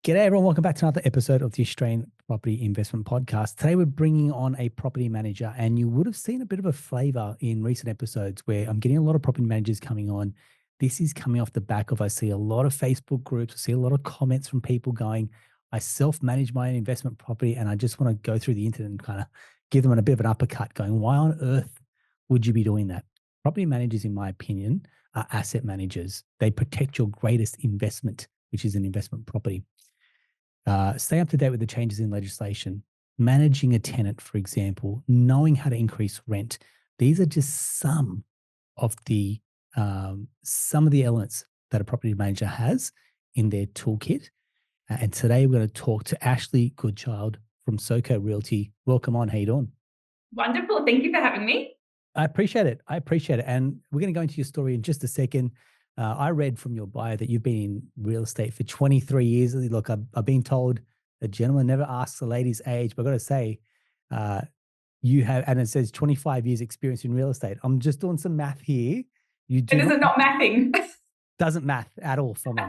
G'day everyone, welcome back to another episode of the Australian Property Investment Podcast. Today we're bringing on a property manager, and you would have seen a bit of a flavour in recent episodes where I'm getting a lot of property managers coming on. This is coming off the back of, I see a lot of Facebook groups, I see a lot of comments from people going, I self-manage my own investment property and I just want to go through the internet and kind of give them a bit of an uppercut going, why on earth would you be doing that? Property managers, in my opinion, are asset managers. They protect your greatest investment, which is an investment property. Stay up to date with the changes in legislation, managing a tenant, for example, knowing how to increase rent. These are just some of the elements that a property manager has in their toolkit. And today we're going to talk to Ashleigh Goodchild from SoCo Realty. Welcome on. How you doing? Wonderful. Thank you for having me. I appreciate it. And we're going to go into your story in just a second. I read from your bio that you've been in real estate for 23 years. Look, I've been told a gentleman never asks a lady's age, but I've got to say, you have, and it says 25 years experience in real estate. I'm just doing some math here. And is it not mathing? Doesn't math at all for me.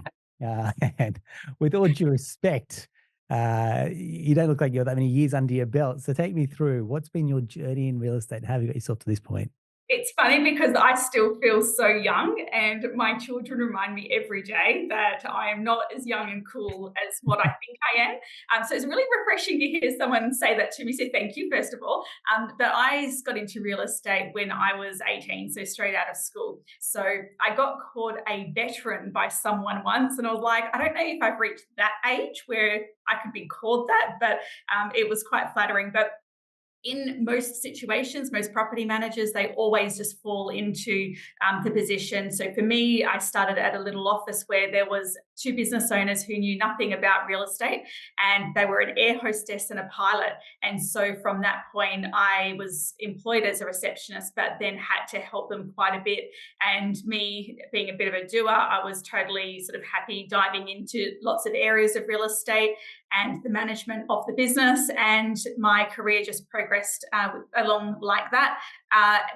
And with all due respect, you don't look like you're that many years under your belt. So take me through, what's been your journey in real estate? How have you got yourself to this point? It's funny because I still feel so young, and my children remind me every day that I am not as young and cool as what I think I am. So it's really refreshing to hear someone say that to me. So thank you, first of all. But I got into real estate when I was 18, so straight out of school. So I got called a veteran by someone once, and I was like, I don't know if I've reached that age where I could be called that, but it was quite flattering. But in most situations, most property managers, they always just fall into the position. So for me, I started at a little office where there was two business owners who knew nothing about real estate, and they were an air hostess and a pilot. And so from that point, I was employed as a receptionist, but then had to help them quite a bit. And me being a bit of a doer, I was totally sort of happy diving into lots of areas of real estate and the management of the business, and my career just progressed along like that.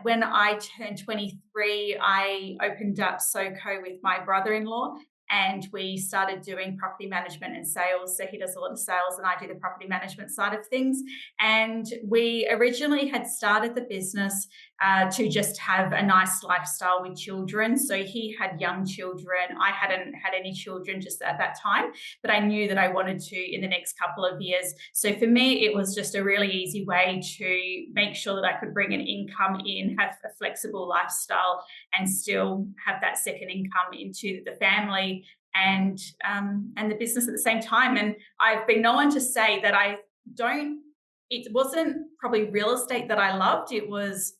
When I turned 23, I opened up SoCo with my brother-in-law, and we started doing property management and sales. So he does a lot of sales and I do the property management side of things. And we originally had started the business to just have a nice lifestyle with children. So he had young children. I hadn't had any children just at that time, but I knew that I wanted to in the next couple of years. So for me, it was just a really easy way to make sure that I could bring an income in, have a flexible lifestyle, and still have that second income into the family and the business at the same time. And I've been known to say that it wasn't probably real estate that I loved, it was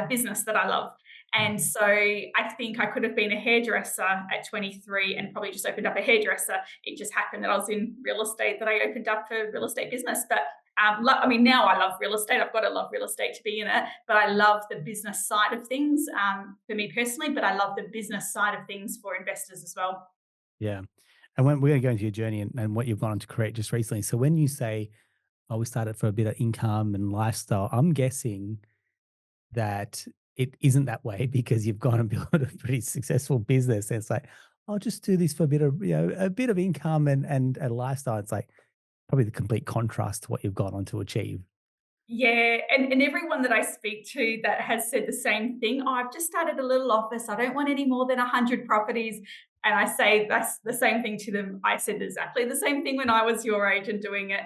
business that I love. And so I think I could have been a hairdresser at 23 and probably just opened up a hairdresser. It just happened that I was in real estate that I opened up a real estate business. But now I love real estate. I've got to love real estate to be in it, but I love the business side of things for me personally, but I love the business side of things for investors as well. Yeah. And when we're going to go into your journey and what you've gone on to create just recently. So when you say, oh, we started for a bit of income and lifestyle, I'm guessing that it isn't that way because you've gone and built a pretty successful business. And it's like, I'll just do this for a bit of income and a lifestyle. It's like probably the complete contrast to what you've gone on to achieve. Yeah, and everyone that I speak to that has said the same thing, oh, I've just started a little office. I don't want any more than 100 properties. And I say that's the same thing to them. I said exactly the same thing when I was your age and doing it.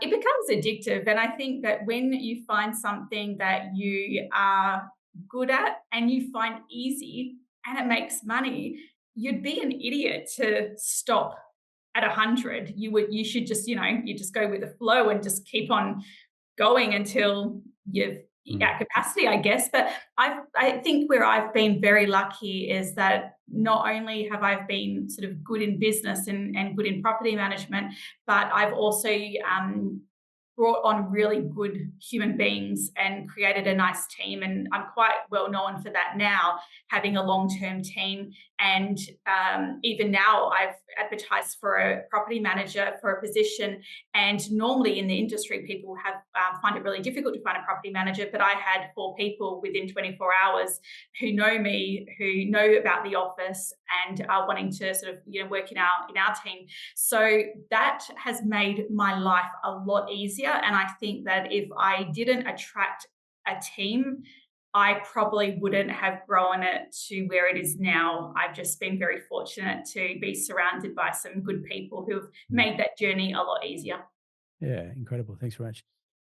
It becomes addictive. And I think that when you find something that you are good at and you find easy and it makes money, you'd be an idiot to stop at 100. You should just, you just go with the flow and just keep on going until you've at capacity, I guess. But I think where I've been very lucky is that not only have I been sort of good in business and good in property management, but I've also brought on really good human beings and created a nice team. And I'm quite well known for that now, having a long-term team. And even now I've advertised for a property manager for a position. And normally in the industry, people have find it really difficult to find a property manager. But I had 4 people within 24 hours who know me, who know about the office, and are wanting to sort of work in our team. So that has made my life a lot easier. And I think that if I didn't attract a team, I probably wouldn't have grown it to where it is now. I've just been very fortunate to be surrounded by some good people who've Mm. made that journey a lot easier. Yeah, incredible. Thanks very much.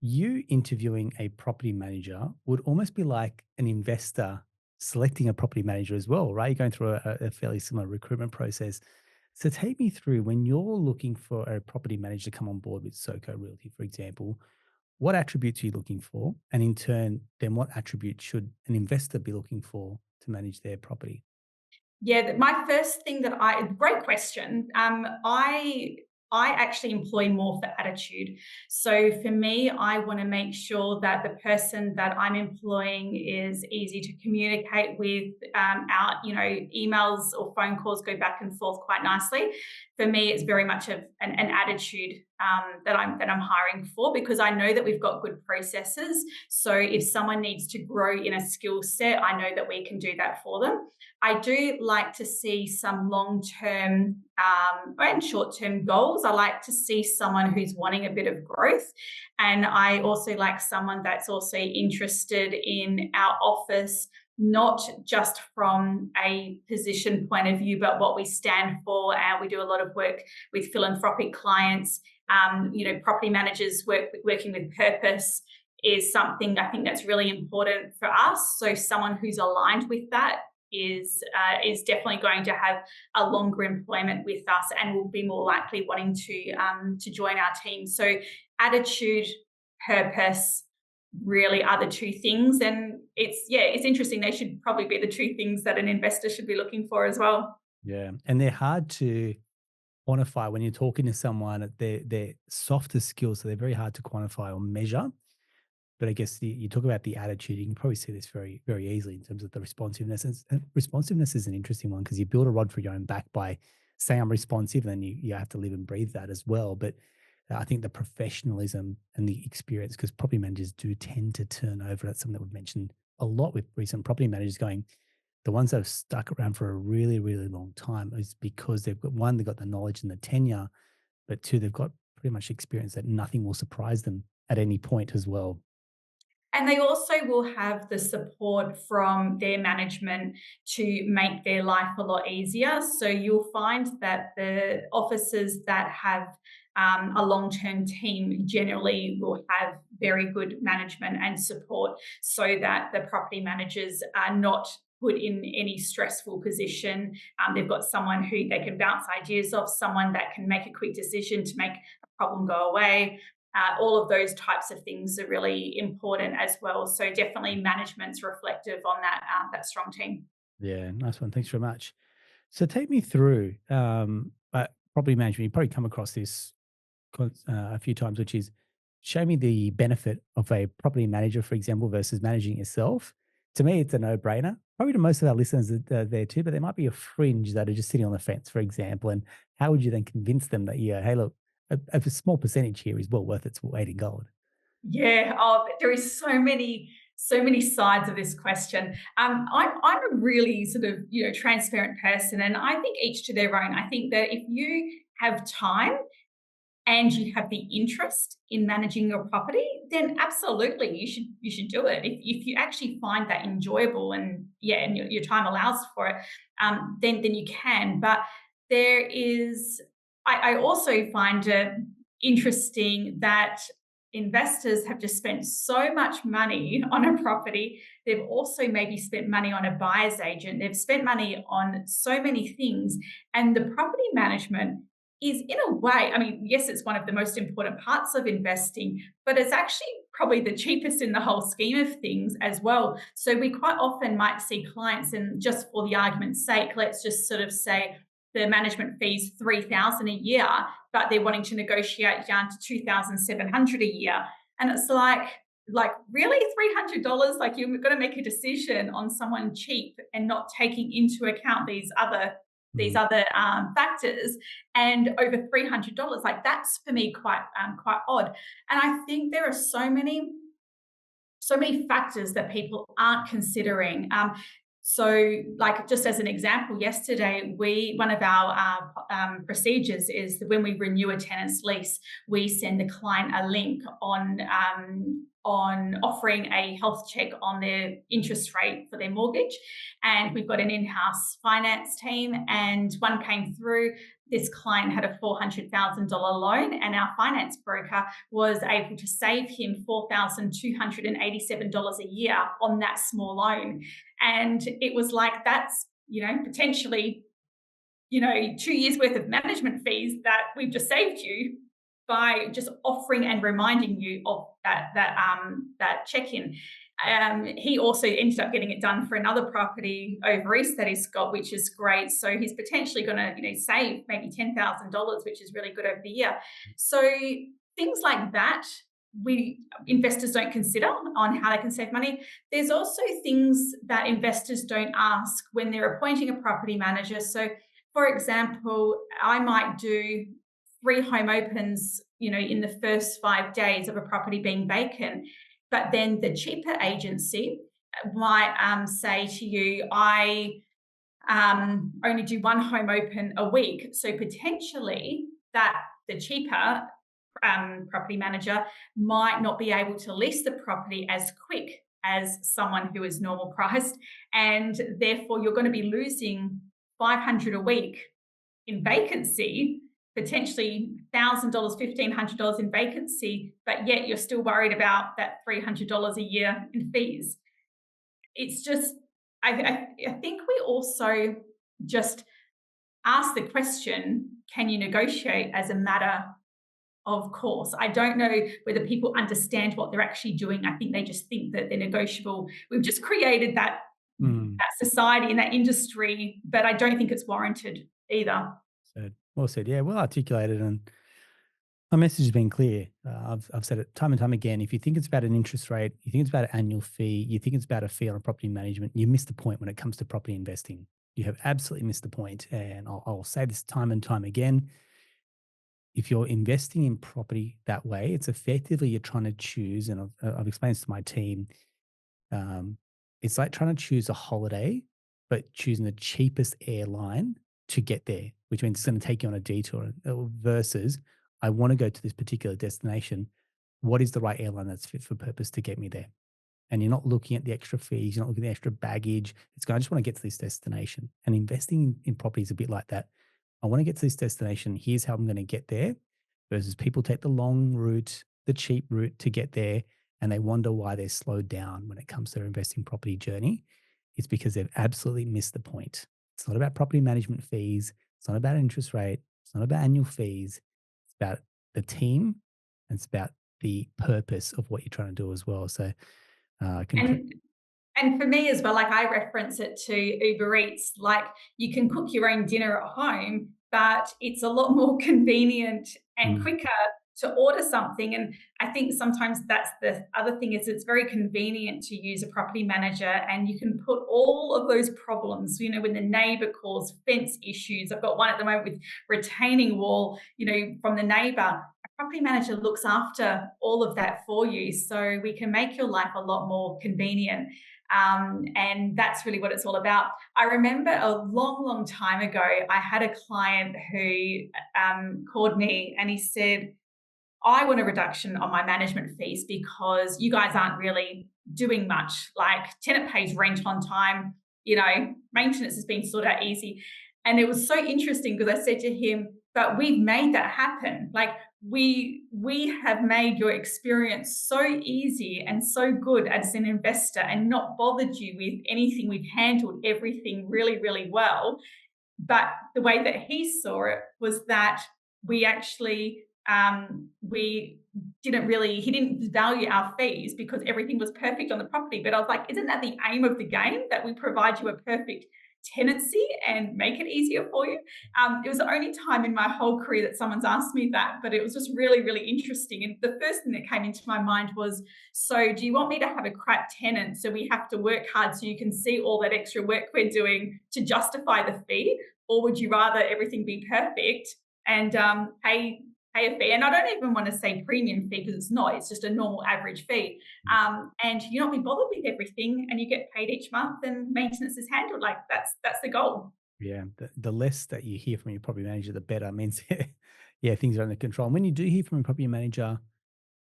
You interviewing a property manager would almost be like an investor selecting a property manager as well, right? You're going through a fairly similar recruitment process. So take me through when you're looking for a property manager to come on board with SoCo Realty, for example, what attributes are you looking for? And in turn, then what attributes should an investor be looking for to manage their property? Yeah, my first thing that great question. I actually employ more for attitude. So for me, I want to make sure that the person that I'm employing is easy to communicate with. Our emails or phone calls go back and forth quite nicely. For me, it's very much of an attitude that I'm hiring for, because I know that we've got good processes. So if someone needs to grow in a skill set, I know that we can do that for them. I do like to see some long-term and short-term goals. I like to see someone who's wanting a bit of growth. And I also like someone that's also interested in our office, not just from a position point of view, but what we stand for. We do a lot of work with philanthropic clients. Property managers working with purpose is something I think that's really important for us. So someone who's aligned with that is definitely going to have a longer employment with us and will be more likely wanting to join our team. So attitude, purpose really are the two things. And it's interesting. They should probably be the two things that an investor should be looking for as well. Yeah. And they're hard to quantify when you're talking to someone, they're softer skills. So they're very hard to quantify or measure. But I guess you talk about the attitude, you can probably see this very, very easily in terms of the responsiveness. And responsiveness is an interesting one because you build a rod for your own back by saying I'm responsive, and then you have to live and breathe that as well. But I think the professionalism and the experience, because property managers do tend to turn over. That's something that we've mentioned a lot with recent property managers going, the ones that have stuck around for a really, really long time is because they've got one, they've got the knowledge and the tenure, but two, they've got pretty much experience that nothing will surprise them at any point as well. And they also will have the support from their management to make their life a lot easier. So you'll find that the offices that have a long term team generally will have very good management and support, so that the property managers are not put in any stressful position. They've got someone who they can bounce ideas off, someone that can make a quick decision to make a problem go away. All of those types of things are really important as well. So definitely management's reflective on that strong team. Yeah, nice one. Thanks very much. So take me through property management. You've probably come across this a few times, which is show me the benefit of a property manager, for example, versus managing yourself. To me, it's a no-brainer. Probably to most of our listeners that are there too, but there might be a fringe that are just sitting on the fence, for example. And how would you then convince them that, yeah, hey, look, a small percentage here is well worth its weight in gold? Yeah. Oh, there is so many sides of this question. I'm a really sort of transparent person, and I think each to their own. I think that if you have time and you have the interest in managing your property, then absolutely you should do it. If you actually find that enjoyable, and and your time allows for it, then you can. But there is, I also find it interesting that investors have just spent so much money on a property. They've also maybe spent money on a buyer's agent. They've spent money on so many things, and the property management is, in a way, I mean, yes, it's one of the most important parts of investing, but it's actually probably the cheapest in the whole scheme of things as well. So we quite often might see clients, and just for the argument's sake, let's just sort of say the management fees 3,000 a year, but they're wanting to negotiate down to 2,700 a year. And it's like really $300? Like, you've got to make a decision on someone cheap and not taking into account these Mm. other factors, and over $300. Like, that's for me quite odd. And I think there are so many factors that people aren't considering. So, like, just as an example, yesterday, one of our procedures is that when we renew a tenant's lease, we send the client a link on offering a health check on their interest rate for their mortgage. And we've got an in-house finance team, and one came through. This client had a $400,000 loan, and our finance broker was able to save him $4,287 a year on that small loan. And it was like, that's, potentially, 2 years worth of management fees that we've just saved you by just offering and reminding you of that check-in. He also ended up getting it done for another property over east that he's got, which is great. So he's potentially going to, save maybe $10,000, which is really good over the year. So things like that, investors don't consider on how they can save money. There's also things that investors don't ask when they're appointing a property manager. So, for example, I might do 3 home opens, in the first 5 days of a property being vacant. But then the cheaper agency might say to you, I only do 1 home open a week. So potentially the cheaper property manager might not be able to lease the property as quick as someone who is normal priced. And therefore, you're going to be losing $500 a week in vacancy, potentially $1,000, $1,500 in vacancy, but yet you're still worried about that $300 a year in fees. It's just, I think we also just ask the question, can you negotiate, as a matter of course. I don't know whether people understand what they're actually doing. I think they just think that they're negotiable. We've just created that society and that industry, but I don't think it's warranted either. Well said. Yeah, well articulated, and my message has been clear. I've said it time and time again. If you think it's about an interest rate, you think it's about an annual fee, you think it's about a fee on a property management, you miss the point when it comes to property investing. You have absolutely missed the point. And I'll say this time and time again. If you're investing in property that way, it's effectively you're trying to choose, and I've explained this to my team. It's like trying to choose a holiday, but choosing the cheapest airline to get there, which means it's going to take you on a detour, versus I want to go to this particular destination. What is the right airline that's fit for purpose to get me there? And you're not looking at the extra fees, you're not looking at the extra baggage. It's going, I just want to get to this destination. And investing in property is a bit like that. I want to get to this destination. Here's how I'm going to get there. Versus people take the long route, the cheap route to get there, and they wonder why they're slowed down when it comes to their investing property journey. It's because they've absolutely missed the point. It's not about property management fees. It's not about interest rate. It's not about annual fees. It's about the team, and it's about the purpose of what you're trying to do as well. So, and for me as well, like, I reference it to Uber Eats. Like, you can cook your own dinner at home, but it's a lot more convenient and quicker to order something. And I think sometimes that's the other thing, is it's very convenient to use a property manager, and you can put all of those problems, when the neighbor calls, fence issues. I've got one at the moment with retaining wall, from the neighbor. A property manager looks after all of that for you. So we can make your life a lot more convenient. And that's really what it's all about. I remember a long, long time ago, I had a client who called me, and he said, I want a reduction on my management fees because you guys aren't really doing much. Like, tenant pays rent on time, maintenance has been sorted out easy. And it was so interesting because I said to him, but we've made that happen. Like, we have made your experience so easy and so good as an investor, and not bothered you with anything. We've handled everything really, really well. But the way that he saw it was that we actually, he didn't value our fees because everything was perfect on the property. But I was like, isn't that the aim of the game, that we provide you a perfect tenancy and make it easier for you? It was the only time in my whole career that someone's asked me that, but it was just really, really interesting. And the first thing that came into my mind was, so do you want me to have a crap tenant so we have to work hard so you can see all that extra work we're doing to justify the fee? Or would you rather everything be perfect and pay pay a fee. And I don't even want to say premium fee because it's not, it's just a normal average fee. And you not be bothered with everything and you get paid each month and maintenance is handled. Like that's the goal. Yeah, the less that you hear from your property manager, the better. Means, yeah, things are under control. And when you do hear from a property manager,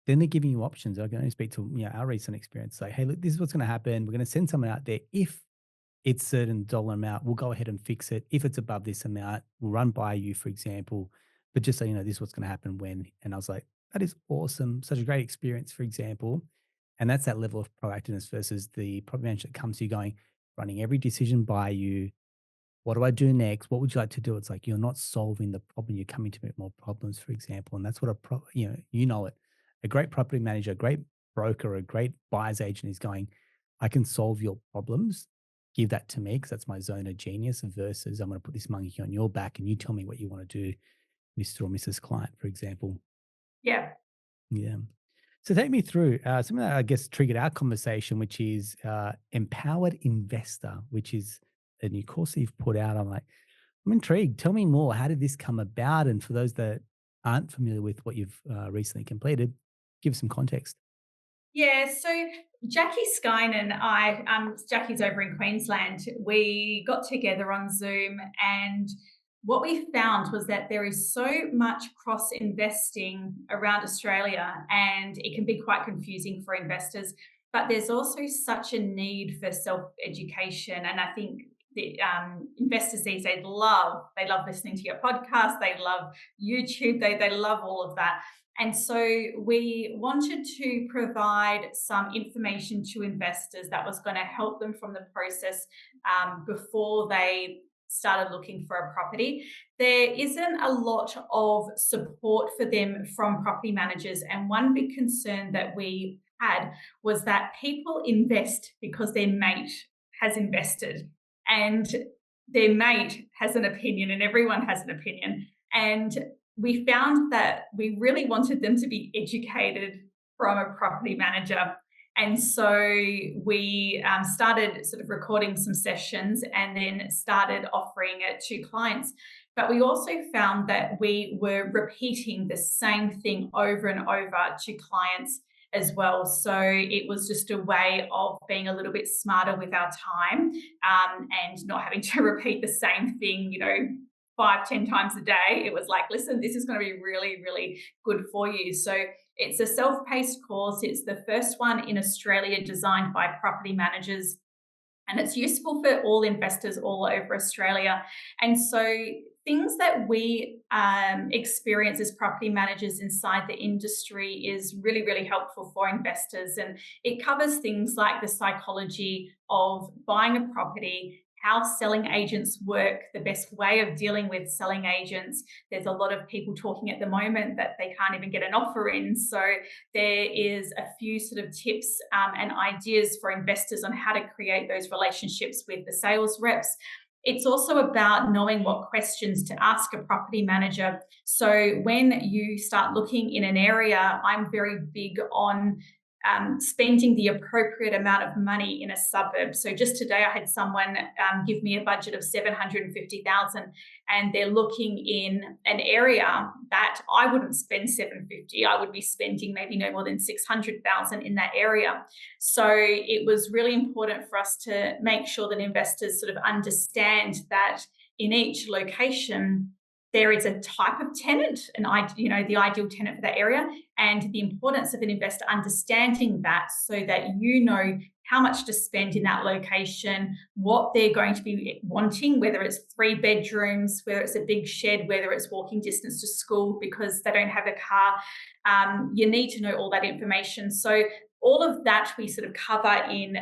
then they're giving you options. I can only speak to our recent experience. Like, hey, look, this is what's going to happen. We're going to send someone out there. If it's certain dollar amount, we'll go ahead and fix it. If it's above this amount, we'll run by you, for example. But just so you know, this is what's going to happen when. And I was like, that is awesome. Such a great experience, for example. And that's that level of proactiveness versus the property manager that comes to you going, running every decision by you. What do I do next? What would you like to do? It's like you're not solving the problem. You're coming to make more problems, for example. And that's what you know it. A great property manager, a great broker, a great buyer's agent is going, I can solve your problems. Give that to me because that's my zone of genius versus I'm going to put this monkey on your back and you tell me what you want to do, Mr. or Mrs. Client, for example. Yeah. Yeah. So take me through something that I guess triggered our conversation, which is empowered investor, which is a new course that you've put out. I'm intrigued. Tell me more. How did this come about? And for those that aren't familiar with what you've recently completed, give some context. Yeah, so Jackie Skine and I, Jackie's over in Queensland, we got together on Zoom, and what we found was that there is so much cross investing around Australia, and it can be quite confusing for investors. But there's also such a need for self education, and I think the investors these days they love listening to your podcast, they love YouTube, they love all of that. And so we wanted to provide some information to investors that was going to help them from the process before they started looking for a property. There isn't a lot of support for them from property managers. And one big concern that we had was that people invest because their mate has invested and their mate has an opinion and everyone has an opinion. And we found that we really wanted them to be educated from a property manager. And so we started sort of recording some sessions and then started offering it to clients. But we also found that we were repeating the same thing over and over to clients as well. So it was just a way of being a little bit smarter with our time and not having to repeat the same thing, 5, 10 times a day. It was like, listen, this is going to be really, really good for you. So it's a self-paced course. It's the first one in Australia designed by property managers. And it's useful for all investors all over Australia. And so things that we experience as property managers inside the industry is really, really helpful for investors. And it covers things like the psychology of buying a property, how selling agents work, the best way of dealing with selling agents. There's a lot of people talking at the moment that they can't even get an offer in. So there is a few sort of tips and ideas for investors on how to create those relationships with the sales reps. It's also about knowing what questions to ask a property manager. So when you start looking in an area, I'm very big on spending the appropriate amount of money in a suburb. So just today, I had someone give me a budget of 750,000, and they're looking in an area that I wouldn't spend 750. I would be spending maybe no more than 600,000 in that area. So it was really important for us to make sure that investors sort of understand that in each location, there is a type of tenant, and the ideal tenant for that area, and the importance of an investor understanding that so that you know how much to spend in that location, what they're going to be wanting, whether it's 3 bedrooms, whether it's a big shed, whether it's walking distance to school because they don't have a car. You need to know all that information. So all of that we sort of cover in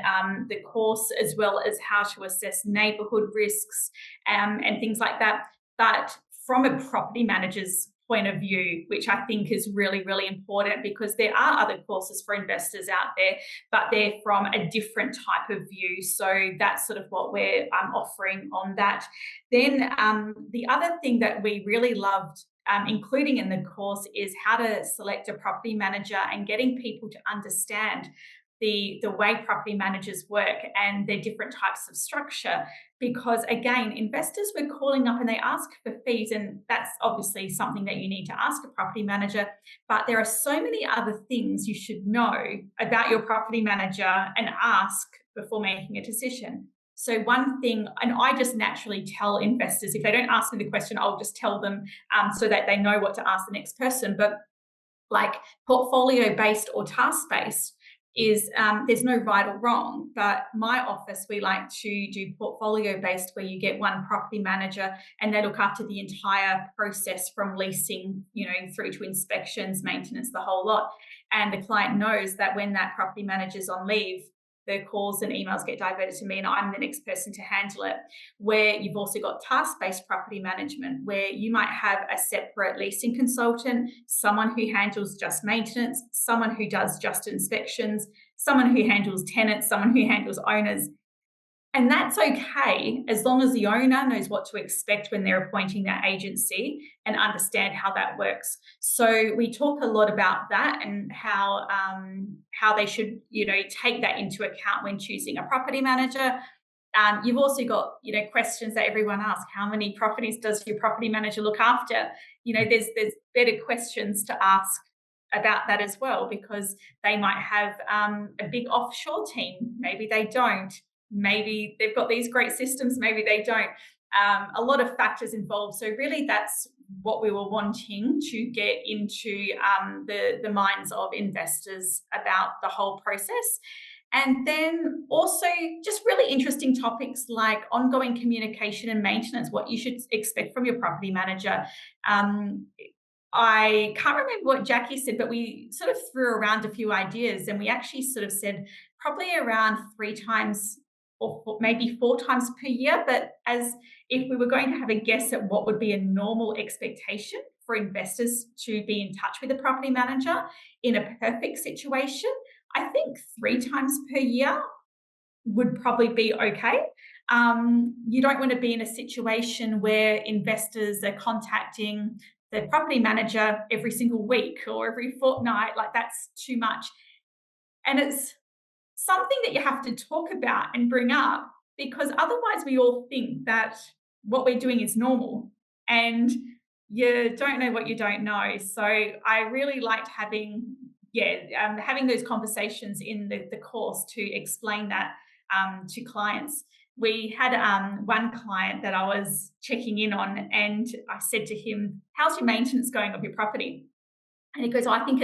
the course, as well as how to assess neighbourhood risks and things like that. But from a property manager's point of view, which I think is really, really important, because there are other courses for investors out there, but they're from a different type of view. So that's sort of what we're offering on that. Then the other thing that we really loved including in the course is how to select a property manager and getting people to understand the way property managers work and their different types of structure. Because again, investors were calling up and they ask for fees, and that's obviously something that you need to ask a property manager. But there are so many other things you should know about your property manager and ask before making a decision. So one thing, and I just naturally tell investors, if they don't ask me the question, I'll just tell them so that they know what to ask the next person. But like portfolio based or task based is there's no right or wrong, but my office, we like to do portfolio based, where you get one property manager and they look after the entire process from leasing, through to inspections, maintenance, the whole lot. And the client knows that when that property manager's on leave, the calls and emails get diverted to me and I'm the next person to handle it. Where you've also got task-based property management, where you might have a separate leasing consultant, someone who handles just maintenance, someone who does just inspections, someone who handles tenants, someone who handles owners. And that's okay as long as the owner knows what to expect when they're appointing that agency and understand how that works. So we talk a lot about that and how they should take that into account when choosing a property manager. You've also got questions that everyone asks: how many properties does your property manager look after? There's better questions to ask about that as well, because they might have a big offshore team, maybe they don't. Maybe they've got these great systems, maybe they don't. A lot of factors involved. So really that's what we were wanting to get into the minds of investors about the whole process. And then also just really interesting topics like ongoing communication and maintenance, what you should expect from your property manager. I can't remember what Jackie said, but we sort of threw around a few ideas, and we actually sort of said probably around 3 times or maybe 4 times per year. But as if we were going to have a guess at what would be a normal expectation for investors to be in touch with a property manager in a perfect situation, I think 3 times per year would probably be okay. You don't want to be in a situation where investors are contacting the property manager every single week or every fortnight. Like, that's too much. And it's something that you have to talk about and bring up, because otherwise we all think that what we're doing is normal and you don't know what you don't know. So I really liked having those conversations in the course to explain that to clients. We had one client that I was checking in on, and I said to him, "How's your maintenance going of your property?" And he goes, "Oh, I think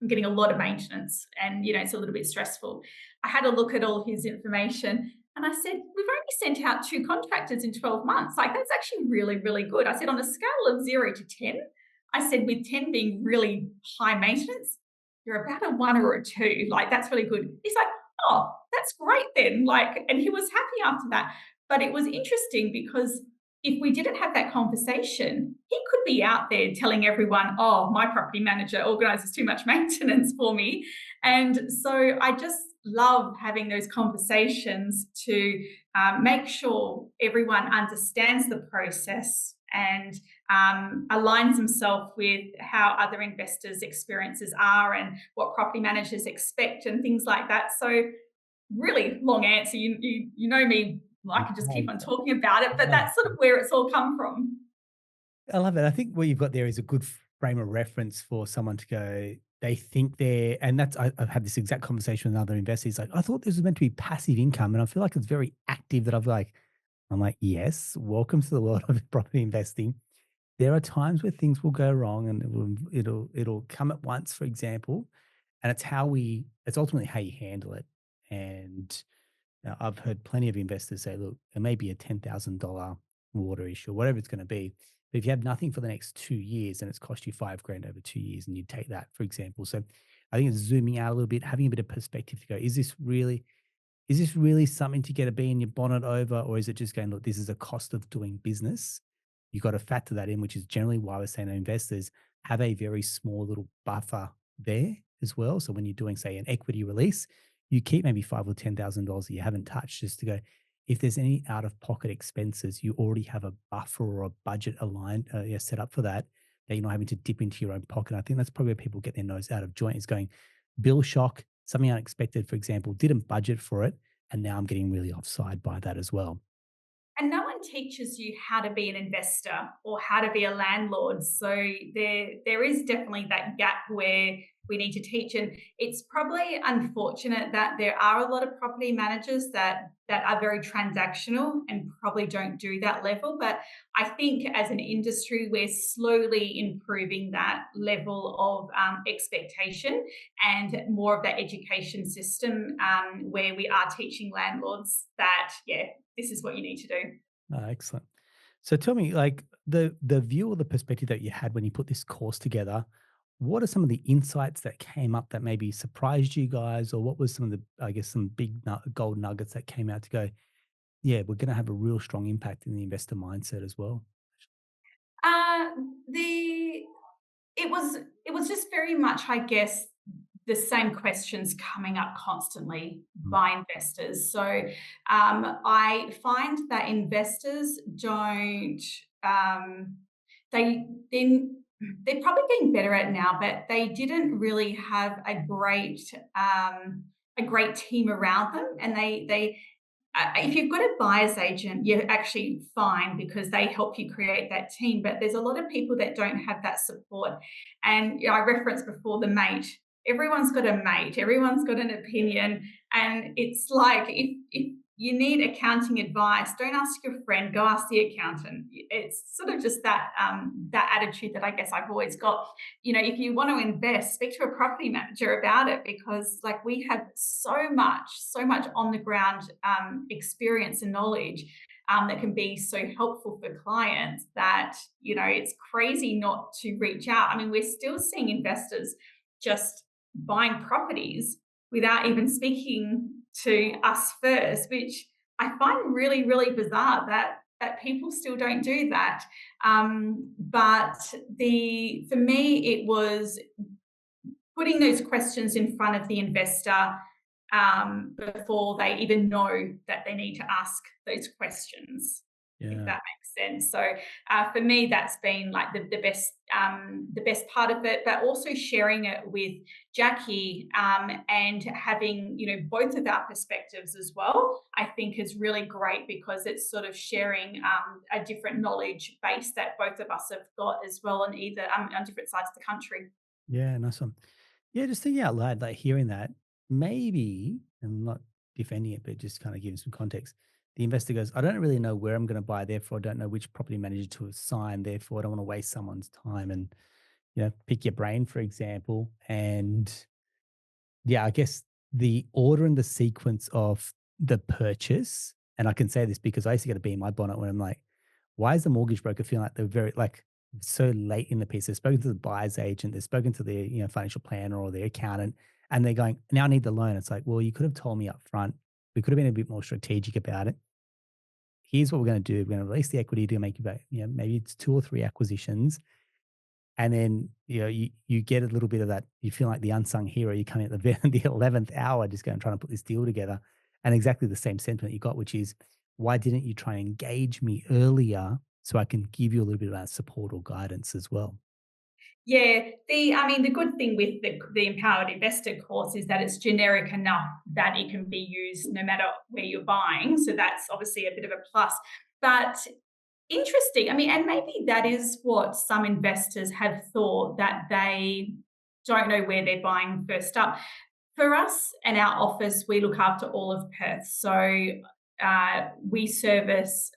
I'm getting a lot of maintenance, and it's a little bit stressful." I had a look at all his information and I said, "We've only sent out 2 contractors in 12 months. Like, that's actually really, really good." I said, "On a scale of 0 to 10, I said, with 10 being really high maintenance, you're about a 1 or a 2. Like, that's really good." He's like, "Oh, that's great then." Like, and he was happy after that. But it was interesting because if we didn't have that conversation, he could be out there telling everyone, "Oh, my property manager organizes too much maintenance for me." And so I just love having those conversations to make sure everyone understands the process and aligns themselves with how other investors' experiences are and what property managers expect and things like that. So really long answer. You know me, I could just keep on talking about it, but that's sort of where it's all come from. I love it. I think what you've got there is a good frame of reference for someone to go, they think they're, and that's, I've had this exact conversation with another investor. He's like, "I thought this was meant to be passive income." And I feel like it's very active that I'm like, yes, welcome to the world of property investing. There are times where things will go wrong and it'll come at once, for example. And it's ultimately how you handle it. And now, I've heard plenty of investors say, "Look, it may be a $10,000 water issue, whatever it's going to be. But if you have nothing for the next 2 years and it's cost you 5 grand over 2 years, and you take that, for example." So I think it's zooming out a little bit, having a bit of perspective to go, is this really something to get a bee in your bonnet over? Or is it just going, "Look, this is a cost of doing business." You've got to factor that in, which is generally why we're saying to investors, have a very small little buffer there as well. So when you're doing, say, an equity release, you keep maybe $5,000 or $10,000 that you haven't touched, just to go, if there's any out of pocket expenses, you already have a buffer or a budget aligned, set up for that, that you're not having to dip into your own pocket. I think that's probably where people get their nose out of joint, is going, bill shock, something unexpected, for example, didn't budget for it, and now I'm getting really offside by that as well. And no one teaches you how to be an investor or how to be a landlord. So there is definitely that gap where we need to teach. And it's probably unfortunate that there are a lot of property managers that are very transactional and probably don't do that level. But I think as an industry, we're slowly improving that level of expectation and more of that education system where we are teaching landlords that, yeah, this is what you need to do. Oh, excellent. So tell me, like the view or the perspective that you had when you put this course together, what are some of the insights that came up that maybe surprised you guys, or what was some of the, I guess, some big gold nuggets that came out to go, yeah, we're going to have a real strong impact in the investor mindset as well? Uh, the it was just very much, I guess, the same questions coming up constantly Mm. by investors. So I find that investors don't they then they're probably getting better at it now, but they didn't really have a great team around them, and they if you've got a buyer's agent, you're actually fine because they help you create that team. But there's a lot of people that don't have that support. And I referenced before the mate. Everyone's got a mate, everyone's got an opinion. And it's like if you need accounting advice, don't ask your friend, go ask the accountant. It's sort of just that attitude that I guess I've always got. If you want to invest, speak to a property manager about it because like we have so much on the ground experience and knowledge that can be so helpful for clients that, it's crazy not to reach out. I mean, we're still seeing investors just buying properties without even speaking to us first, which I find really, really bizarre that people still don't do that. But the for me, it was putting those questions in front of the investor before they even know that they need to ask those questions, if Yeah. that makes sense. So for me, that's been like the best part of it, but also sharing it with Jackie and having both of our perspectives as well. I think is really great because it's sort of sharing a different knowledge base that both of us have got as well, on either on different sides of the country. Yeah, nice one. Yeah, just thinking out loud, like hearing that, maybe, and not defending it, but just kind of giving some context. The investor goes, I don't really know where I'm going to buy, therefore, I don't know which property manager to assign, therefore, I don't want to waste someone's time. And, pick your brain, for example. And yeah, I guess the order and the sequence of the purchase, and I can say this because I used to get a bee in my bonnet when I'm like, why is the mortgage broker feeling like they're very like so late in the piece? They've spoken to the buyer's agent, they've spoken to the financial planner or the accountant, and they're going, now I need the loan. It's like, well, you could have told me up front. We could have been a bit more strategic about it. Here's what we're going to do. We're going to release the equity to make about, maybe it's 2 or 3 acquisitions. And then, you get a little bit of that. You feel like the unsung hero. You come in at the 11th hour, just going trying to put this deal together, and exactly the same sentiment you got, which is, why didn't you try and engage me earlier so I can give you a little bit of that support or guidance as well? Yeah, I mean, the good thing with the Empowered Investor course is that it's generic enough that it can be used no matter where you're buying. So that's obviously a bit of a plus. But interesting. I mean, and maybe that is what some investors have thought, that they don't know where they're buying first up. For us and our office, we look after all of Perth. So we service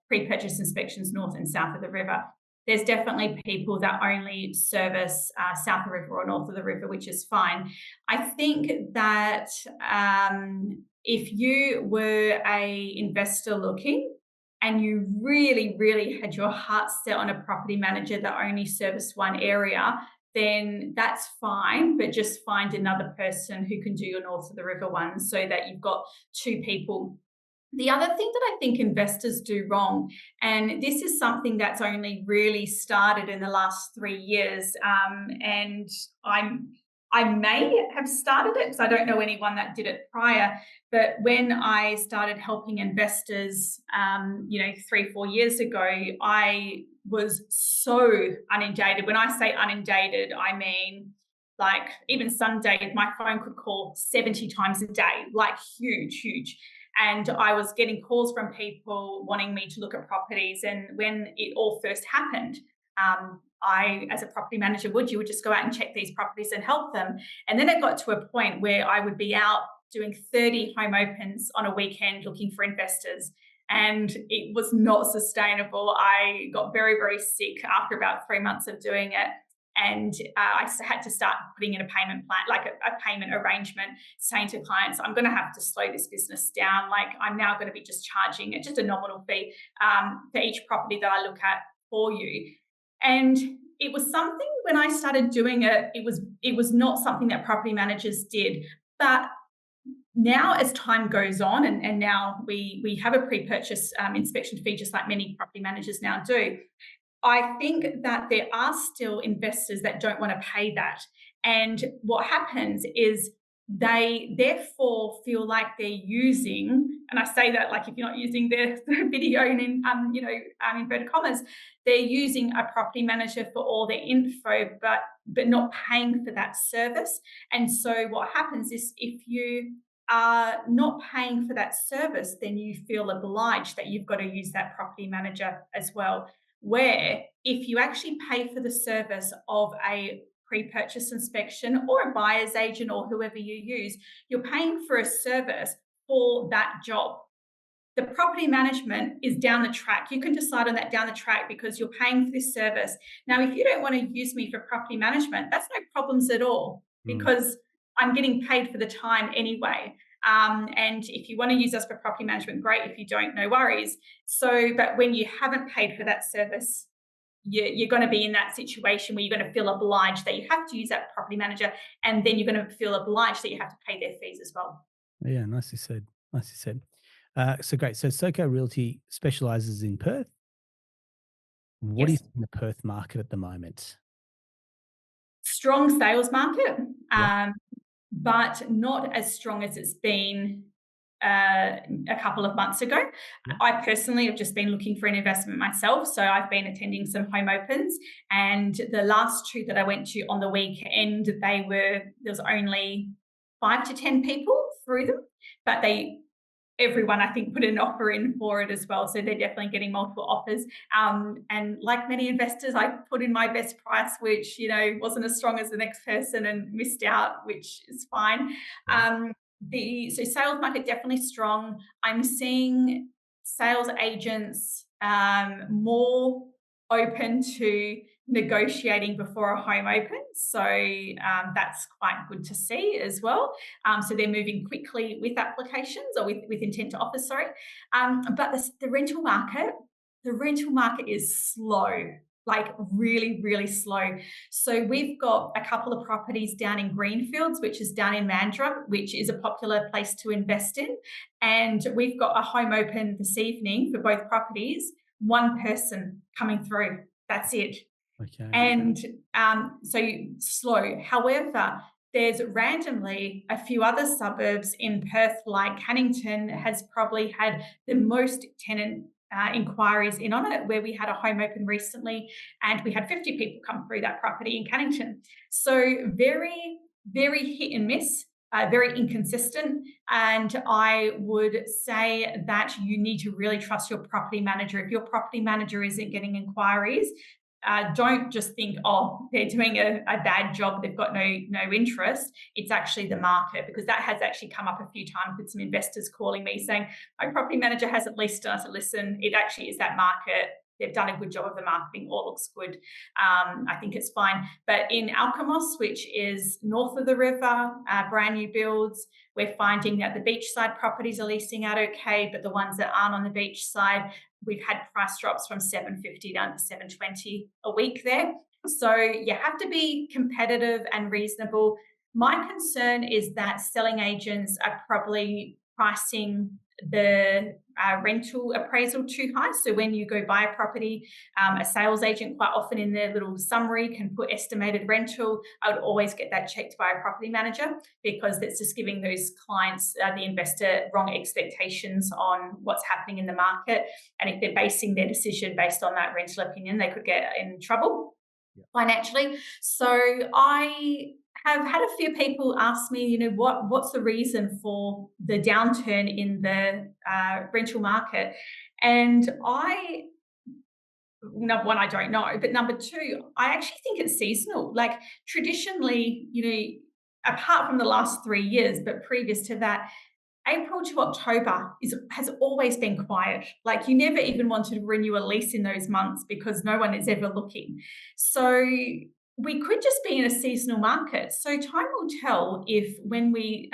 pre-purchase inspections north and south of the river. There's definitely people that only service south of the river or north of the river, which is fine. I think that if you were a investor looking and you really, really had your heart set on a property manager that only serviced one area, then that's fine, but just find another person who can do your north of the river one so that you've got 2 people. The other thing that I think investors do wrong, and this is something that's only really started in the last 3 years, and I may have started it because I don't know anyone that did it prior. But when I started helping investors, 3, 4 years ago, I was so inundated. When I say inundated, I mean Like even Sunday, my phone could call 70 times a day, like huge, huge. And I was getting calls from people wanting me to look at properties. And when it all first happened, I, as a property manager, you would just go out and check these properties and help them. And then it got to a point where I would be out doing 30 home opens on a weekend looking for investors. And it was not sustainable. I got very, very sick after about 3 months of doing it. And I had to start putting in a payment plan, like a payment arrangement, saying to clients, I'm going to have to slow this business down. Like I'm now going to be just charging it, just a nominal fee for each property that I look at for you. And it was something when I started doing it, it was not something that property managers did. But now as time goes on, and now we have a pre-purchase inspection fee, just like many property managers now do, I think that there are still investors that don't want to pay that. And what happens is they therefore feel like they're using, and I say that like if you're not using the video in inverted commas, they're using a property manager for all their info, but not paying for that service. And so what happens is if you are not paying for that service, then you feel obliged that you've got to use that property manager as well. Where if you actually pay for the service of a pre-purchase inspection or a buyer's agent or whoever you use, you're paying for a service for that job. The property management is down the track. You can decide on that down the track because you're paying for this service. Now, if you don't want to use me for property management, that's no problems at all because I'm getting paid for the time anyway. And if you want to use us for property management, great. If you don't, no worries. So, but when you haven't paid for that service, you're going to be in that situation where you're going to feel obliged that you have to use that property manager, and then you're going to feel obliged that you have to pay their fees as well. Yeah, nicely said. Nicely said. So great. So SoCo Realty specializes in Perth. What do you Yes. think in the Perth market at the moment? Strong sales market, Yeah. but not as strong as it's been a couple of months ago. Yeah. I personally have just been looking for an investment myself. So I've been attending some home opens, and the last two that I went to on the weekend, there was only 5 to 10 people through them, but everyone I think put an offer in for it as well. So they're definitely getting multiple offers. And like many investors, I put in my best price, which, wasn't as strong as the next person and missed out, which is fine. Yeah. So sales market definitely strong. I'm seeing sales agents more open to negotiating before a home opens. So that's quite good to see as well. So they're moving quickly with applications or with intent to offer, sorry. But the rental market is slow, like really, really slow. So we've got a couple of properties down in Greenfields, which is down in Mandurah, which is a popular place to invest in. And we've got a home open this evening for both properties, one person coming through. That's it. Okay. And so slow. However, there's randomly a few other suburbs in Perth, like Cannington has probably had the most tenant inquiries in on it, where we had a home open recently and we had 50 people come through that property in Cannington. So very, very hit and miss. Very inconsistent. And I would say that you need to really trust your property manager. If your property manager isn't getting inquiries, don't just think, oh, they're doing a bad job, they've got no interest. It's actually the market, because that has actually come up a few times with some investors calling me saying, my property manager hasn't leased. And I said, listen, it actually is that market. They've done a good job of the marketing. All looks good. I think it's fine. But in Alkimos, which is north of the river, brand new builds, we're finding that the beachside properties are leasing out okay, but the ones that aren't on the beach side, we've had price drops from $750 down to $720 a week there. So you have to be competitive and reasonable. My concern is that selling agents are probably pricing the rental appraisal too high. So when you go buy a property, a sales agent quite often in their little summary can put estimated rental. I would always get that checked by a property manager, because that's just giving those clients, the investor, wrong expectations on what's happening in the market. And if they're basing their decision based on that rental opinion, they could get in trouble financially. So I have had a few people ask me, what's the reason for the downturn in the rental market? And number one, I don't know. But number two, I actually think it's seasonal. Like traditionally, apart from the last 3 years, but previous to that, April to October has always been quiet. Like you never even wanted to renew a lease in those months because no one is ever looking. So we could just be in a seasonal market. So time will tell if when we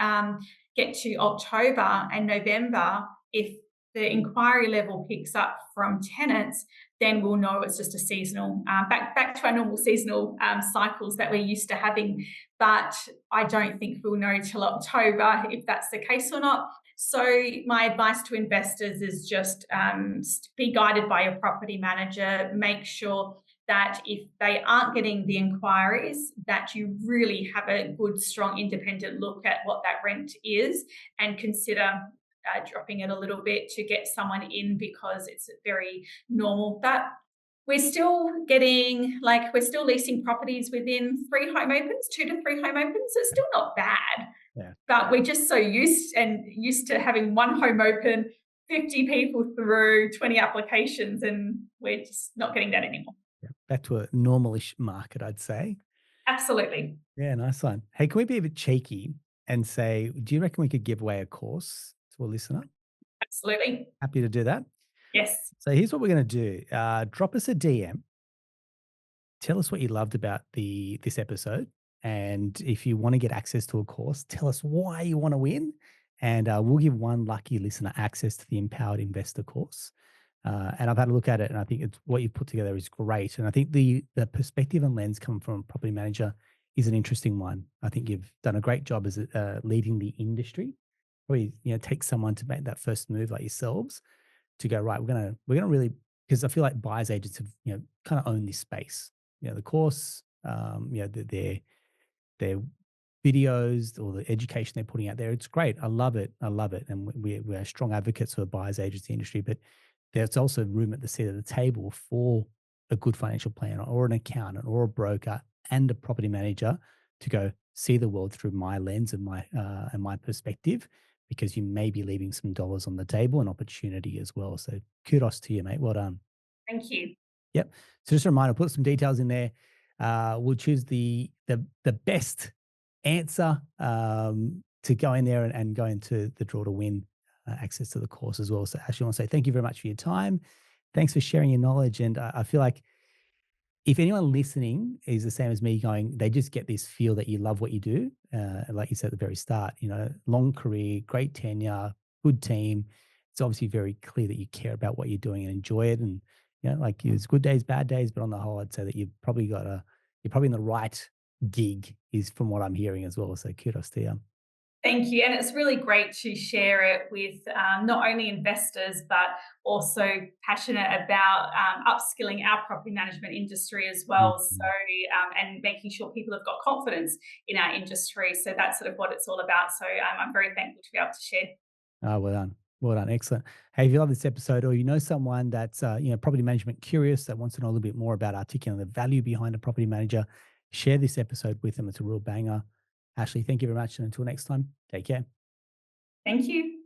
get to October and November, if the inquiry level picks up from tenants, then we'll know it's just a seasonal back to our normal seasonal cycles that we're used to having. But I don't think we'll know till October if that's the case or not. So my advice to investors is just be guided by your property manager. Make sure that if they aren't getting the inquiries, that you really have a good, strong, independent look at what that rent is and consider dropping it a little bit to get someone in because it's very normal. But we're still we're still leasing properties within 3 home opens, 2 to 3 home opens. So it's still not bad. Yeah. But we're just so used to having one home open, 50 people through, 20 applications, and we're just not getting that anymore. Yeah. Back to a normalish market, I'd say. Absolutely. Yeah, nice one. Hey, can we be a bit cheeky and say, do you reckon we could give away a course to a listener? Absolutely. Happy to do that. Yes. So here's what we're going to do. Drop us a DM. Tell us what you loved about this episode. And if you want to get access to a course, tell us why you want to win. And we'll give one lucky listener access to the Empowered Investor course. And I've had a look at it, and I think it's what you've put together is great. And I think the perspective and lens coming from a property manager is an interesting one. I think you've done a great job as leading the industry. Probably take someone to make that first move like yourselves to go right. We're gonna really, because I feel like buyers agents have kind of owned this space. The course, their videos or the education they're putting out there. It's great. I love it. I love it. And we're strong advocates for the buyers agency industry, but there's also room at the seat of the table for a good financial planner or an accountant or a broker and a property manager to go see the world through my lens and my perspective, because you may be leaving some dollars on the table and opportunity as well. So kudos to you, mate. Well done. Thank you. Yep. So just a reminder, put some details in there. We'll choose the best answer to go in there and go into the draw to win access to the course as well. So Ashley, I want to say thank you very much for your time. Thanks for sharing your knowledge. And I feel like if anyone listening is the same as me going, they just get this feel that you love what you do. Like you said at the very start, long career, great tenure, good team. It's obviously very clear that you care about what you're doing and enjoy it. And, like there's good days, bad days, but on the whole, I'd say that you're probably in the right gig is from what I'm hearing as well. So kudos to you. Thank you. And it's really great to share it with not only investors, but also passionate about upskilling our property management industry as well. So, Mhm. and making sure people have got confidence in our industry. So that's sort of what it's all about. So I'm very thankful to be able to share. Oh, well done. Well done. Excellent. Hey, if you love this episode or you know someone that's, property management curious that wants to know a little bit more about articulating the value behind a property manager, share this episode with them. It's a real banger. Ashley, thank you very much. And until next time, take care. Thank you.